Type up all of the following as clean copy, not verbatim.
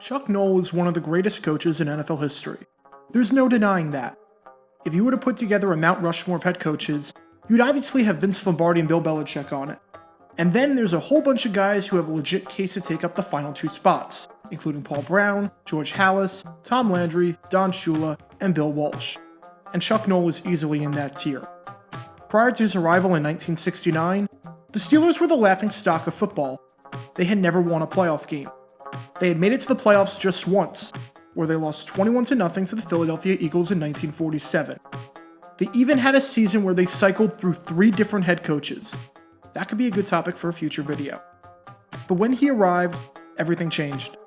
Chuck Noll is one of the greatest coaches in NFL history. There's no denying that. If you were to put together a Mount Rushmore of head coaches, you'd obviously have Vince Lombardi and Bill Belichick on it. And then there's a whole bunch of guys who have a legit case to take up the final two spots, including Paul Brown, George Halas, Tom Landry, Don Shula, and Bill Walsh. And Chuck Noll is easily in that tier. Prior to his arrival in 1969, the Steelers were the laughingstock of football. They had never won a playoff game. They had made it to the playoffs just once, where they lost 21-0 to the Philadelphia Eagles in 1947. They even had a season where they cycled through 3 different head coaches. That could be a good topic for a future video. But when he arrived, everything changed.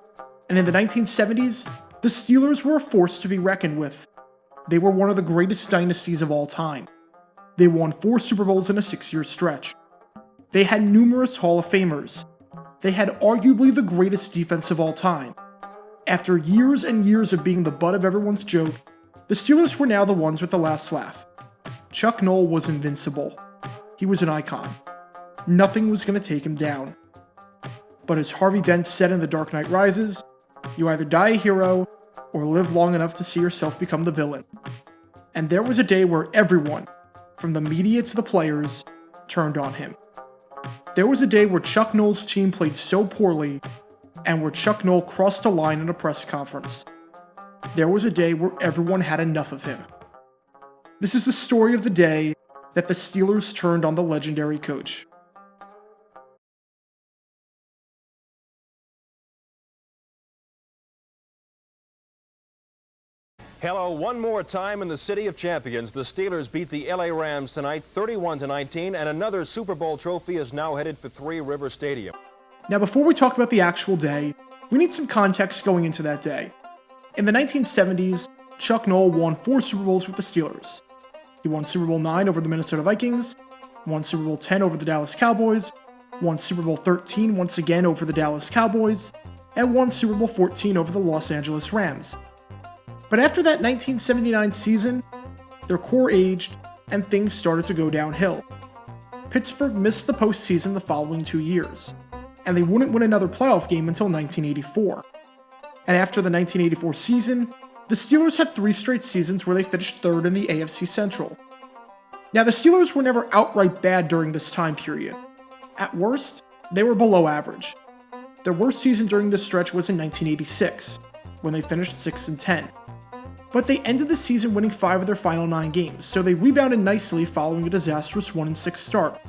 And in the 1970s, the Steelers were a force to be reckoned with. They were one of the greatest dynasties of all time. They won 4 Super Bowls in a 6-year stretch. They had numerous Hall of Famers. They had arguably the greatest defense of all time. After years and years of being the butt of everyone's joke, the Steelers were now the ones with the last laugh. Chuck Noll was invincible. He was an icon. Nothing was going to take him down. But as Harvey Dent said in The Dark Knight Rises, you either die a hero or live long enough to see yourself become the villain. And there was a day where everyone, from the media to the players, turned on him. There was a day where Chuck Noll's team played so poorly, and where Chuck Noll crossed a line in a press conference. There was a day where everyone had enough of him. This is the story of the day that the Steelers turned on the legendary coach. Hello, one more time in the City of Champions. The Steelers beat the LA Rams tonight 31-19, and another Super Bowl trophy is now headed for Three River Stadium. Now before we talk about the actual day, we need some context going into that day. In the 1970s, Chuck Noll won 4 Super Bowls with the Steelers. He won Super Bowl 9 over the Minnesota Vikings, won Super Bowl 10 over the Dallas Cowboys, won Super Bowl 13 once again over the Dallas Cowboys, and won Super Bowl 14 over the Los Angeles Rams. But after that 1979 season, their core aged and things started to go downhill. Pittsburgh missed the postseason the following 2 years, and they wouldn't win another playoff game until 1984. And after the 1984 season, the Steelers had 3 straight seasons where they finished 3rd in the AFC Central. Now the Steelers were never outright bad during this time period. At worst, they were below average. Their worst season during this stretch was in 1986, when they finished 6-10. But they ended the season winning 5 of their final 9 games, so they rebounded nicely following a disastrous 1-6 start.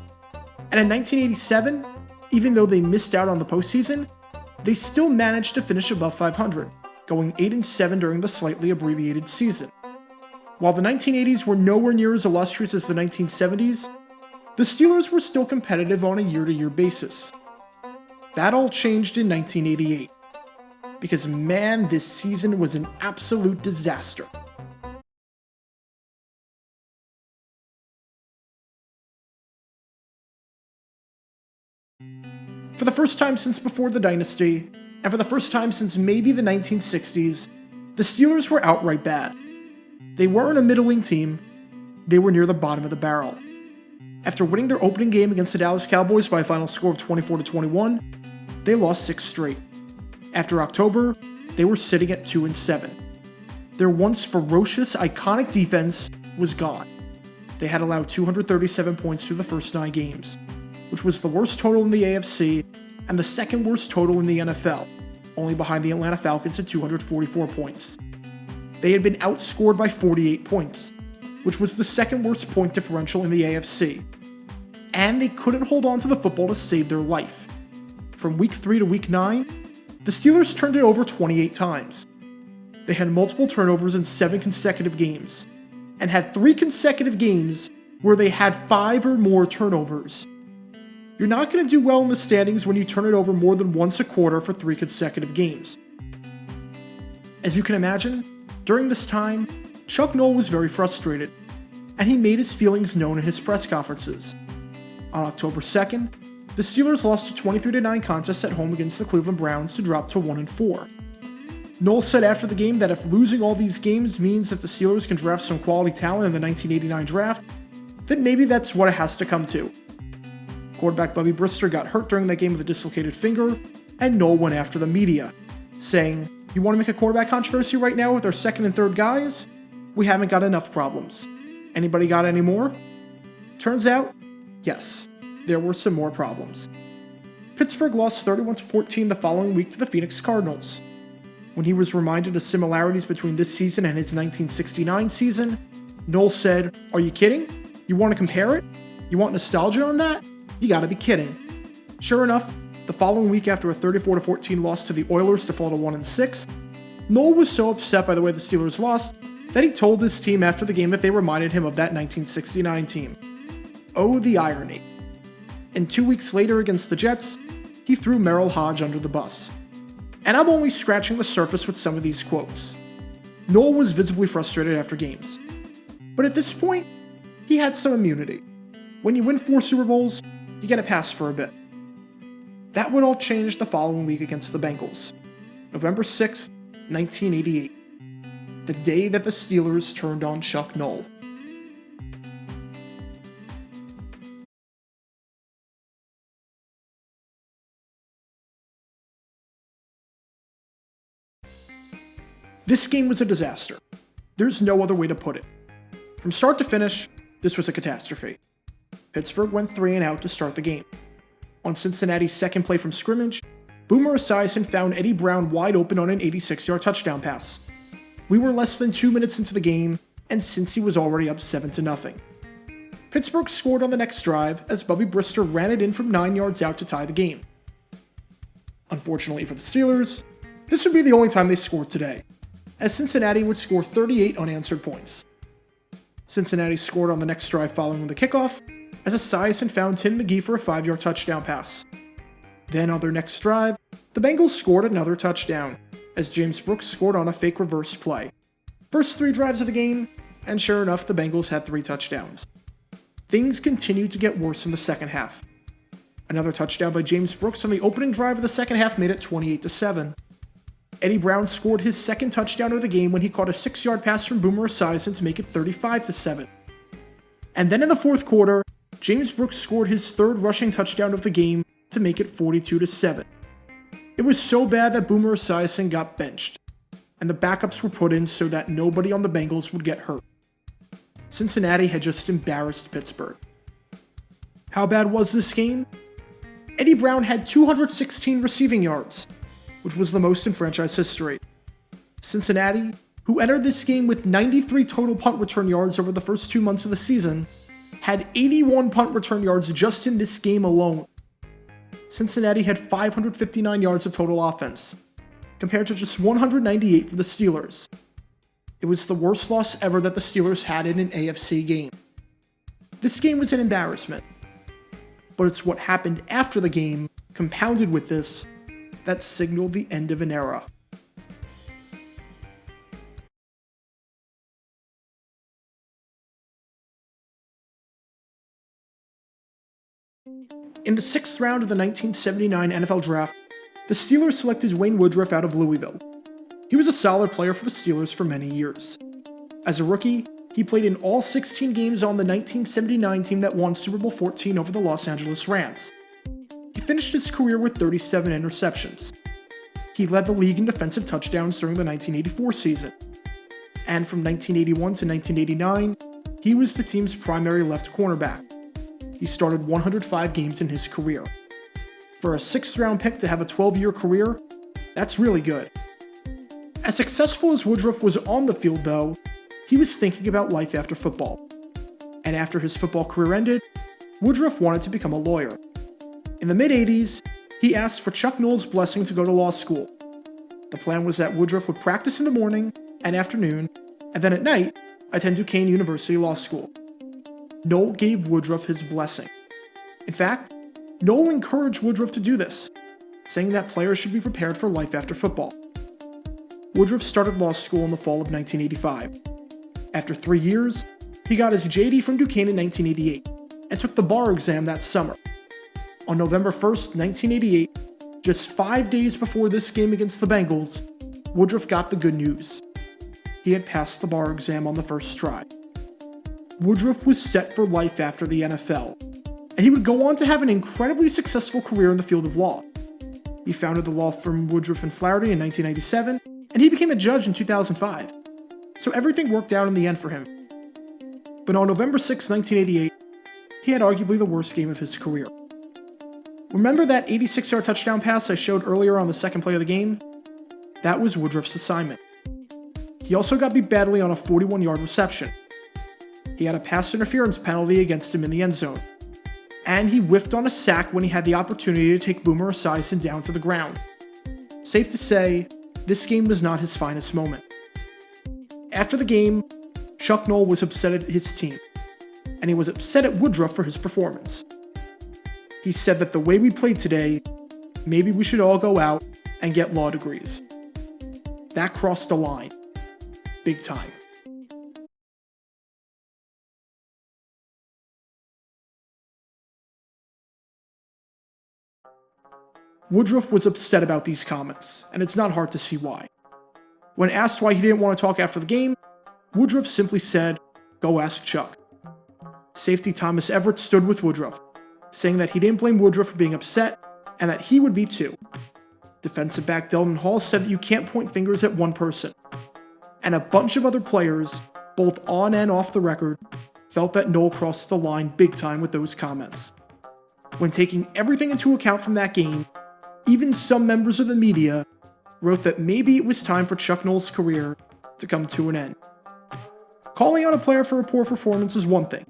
And in 1987, even though they missed out on the postseason, they still managed to finish above 500, going 8-7 during the slightly abbreviated season. While the 1980s were nowhere near as illustrious as the 1970s, the Steelers were still competitive on a year-to-year basis. That all changed in 1988. Because man, this season was an absolute disaster. For the first time since before the dynasty, and for the first time since maybe the 1960s, the Steelers were outright bad. They weren't a middling team, they were near the bottom of the barrel. After winning their opening game against the Dallas Cowboys by a final score of 24-21, they lost 6 straight. After October, they were sitting at 2-7. Their once ferocious, iconic defense was gone. They had allowed 237 points through the first 9 games, which was the worst total in the AFC and the second worst total in the NFL, only behind the Atlanta Falcons at 244 points. They had been outscored by 48 points, which was the second worst point differential in the AFC. And they couldn't hold on to the football to save their life. From week 3 to week 9, the Steelers turned it over 28 times. They had multiple turnovers in 7 consecutive games, and had 3 consecutive games where they had 5 or more turnovers. You're not going to do well in the standings when you turn it over more than once a quarter for 3 consecutive games. As you can imagine, during this time, Chuck Noll was very frustrated, and he made his feelings known in his press conferences. On October 2nd, the Steelers lost a 23-9 contest at home against the Cleveland Browns to drop to 1-4. Noll said after the game that if losing all these games means that the Steelers can draft some quality talent in the 1989 draft, then maybe that's what it has to come to. Quarterback Bubby Brister got hurt during that game with a dislocated finger, and Noll went after the media, saying, "You want to make a quarterback controversy right now with our second and third guys? We haven't got enough problems. Anybody got any more?" Turns out, yes, there were some more problems. Pittsburgh lost 31-14 the following week to the Phoenix Cardinals. When he was reminded of similarities between this season and his 1969 season, Noll said, "Are you kidding? You want to compare it? You want nostalgia on that? You gotta be kidding." Sure enough, the following week after a 34-14 loss to the Oilers to fall to 1-6, Noll was so upset by the way the Steelers lost that he told his team after the game that they reminded him of that 1969 team. Oh, the irony. And 2 weeks later against the Jets, he threw Merrill Hodge under the bus. And I'm only scratching the surface with some of these quotes. Noll was visibly frustrated after games. But at this point, he had some immunity. When you win 4 Super Bowls, you get a pass for a bit. That would all change the following week against the Bengals. November 6th, 1988. The day that the Steelers turned on Chuck Noll. This game was a disaster. There's no other way to put it. From start to finish, this was a catastrophe. Pittsburgh went 3-and-out to start the game. On Cincinnati's second play from scrimmage, Boomer Esiason found Eddie Brown wide open on an 86-yard touchdown pass. We were less than 2 minutes into the game, and Cincy was already up 7-0. Pittsburgh scored on the next drive as Bubby Brister ran it in from 9 yards out to tie the game. Unfortunately for the Steelers, this would be the only time they scored today, as Cincinnati would score 38 unanswered points. Cincinnati scored on the next drive following the kickoff, as Esiason found Tim McGee for a 5-yard touchdown pass. Then on their next drive, the Bengals scored another touchdown, as James Brooks scored on a fake reverse play. First 3 drives of the game, and sure enough, the Bengals had 3 touchdowns. Things continued to get worse in the second half. Another touchdown by James Brooks on the opening drive of the second half made it 28-7. Eddie Brown scored his second touchdown of the game when he caught a 6-yard pass from Boomer Esiason to make it 35-7. And then in the fourth quarter, James Brooks scored his third rushing touchdown of the game to make it 42-7. It was so bad that Boomer Esiason got benched, and the backups were put in so that nobody on the Bengals would get hurt. Cincinnati had just embarrassed Pittsburgh. How bad was this game? Eddie Brown had 216 receiving yards, which was the most in franchise history. Cincinnati, who entered this game with 93 total punt return yards over the first 2 months of the season, had 81 punt return yards just in this game alone. Cincinnati had 559 yards of total offense, compared to just 198 for the Steelers. It was the worst loss ever that the Steelers had in an AFC game. This game was an embarrassment, but it's what happened after the game, compounded with this, that signaled the end of an era. In the 6th round of the 1979 NFL Draft, the Steelers selected Dwayne Woodruff out of Louisville. He was a solid player for the Steelers for many years. As a rookie, he played in all 16 games on the 1979 team that won Super Bowl 14 over the Los Angeles Rams. He finished his career with 37 interceptions. He led the league in defensive touchdowns during the 1984 season. And from 1981 to 1989, he was the team's primary left cornerback. He started 105 games in his career. For a 6th-round pick to have a 12-year career, that's really good. As successful as Woodruff was on the field, though, he was thinking about life after football. And after his football career ended, Woodruff wanted to become a lawyer. In the mid-'80s, he asked for Chuck Noll's blessing to go to law school. The plan was that Woodruff would practice in the morning and afternoon, and then at night, attend Duquesne University Law School. Noll gave Woodruff his blessing. In fact, Noll encouraged Woodruff to do this, saying that players should be prepared for life after football. Woodruff started law school in the fall of 1985. After 3 years, he got his JD from Duquesne in 1988 and took the bar exam that summer. On November 1st, 1988, just 5 days before this game against the Bengals, Woodruff got the good news. He had passed the bar exam on the first try. Woodruff was set for life after the NFL, and he would go on to have an incredibly successful career in the field of law. He founded the law firm Woodruff and Flaherty in 1997, and he became a judge in 2005. So everything worked out in the end for him. But on November 6, 1988, he had arguably the worst game of his career. Remember that 86-yard touchdown pass I showed earlier on the second play of the game? That was Woodruff's assignment. He also got beat badly on a 41-yard reception. He had a pass interference penalty against him in the end zone. And he whiffed on a sack when he had the opportunity to take Boomer Esiason down to the ground. Safe to say, this game was not his finest moment. After the game, Chuck Noll was upset at his team, and he was upset at Woodruff for his performance. He said that the way we played today, maybe we should all go out and get law degrees. That crossed the line. Big time. Woodruff was upset about these comments, and it's not hard to see why. When asked why he didn't want to talk after the game, Woodruff simply said, "Go ask Chuck." Safety Thomas Everett stood with Woodruff, saying that he didn't blame Woodruff for being upset, and that he would be too. Defensive back Delton Hall said that you can't point fingers at one person. And a bunch of other players, both on and off the record, felt that Noll crossed the line big time with those comments. When taking everything into account from that game, even some members of the media wrote that maybe it was time for Chuck Noll's career to come to an end. Calling out a player for a poor performance is one thing,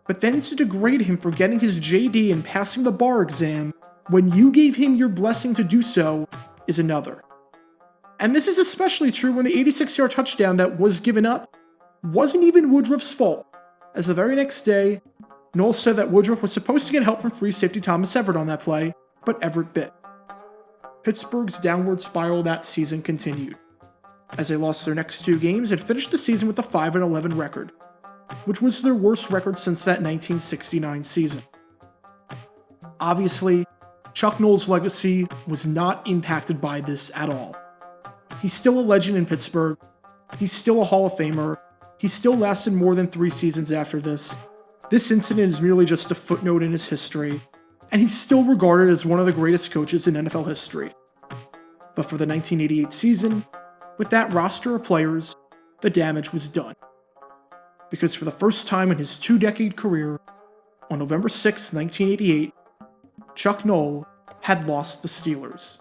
but then to degrade him for getting his JD and passing the bar exam when you gave him your blessing to do so is another. And this is especially true when the 86-yard touchdown that was given up wasn't even Woodruff's fault, as the very next day, Noll said that Woodruff was supposed to get help from free safety Thomas Everett on that play, but Everett bit. Pittsburgh's downward spiral that season continued, as they lost their next two games and finished the season with a 5-11 record, which was their worst record since that 1969 season. Obviously, Chuck Noll's legacy was not impacted by this at all. He's still a legend in Pittsburgh, he's still a Hall of Famer, he still lasted more than 3 seasons after this. This incident is merely just a footnote in his history, and he's still regarded as one of the greatest coaches in NFL history. But for the 1988 season, with that roster of players, the damage was done. Because for the first time in his 2-decade career, on November 6, 1988, Chuck Noll had lost the Steelers.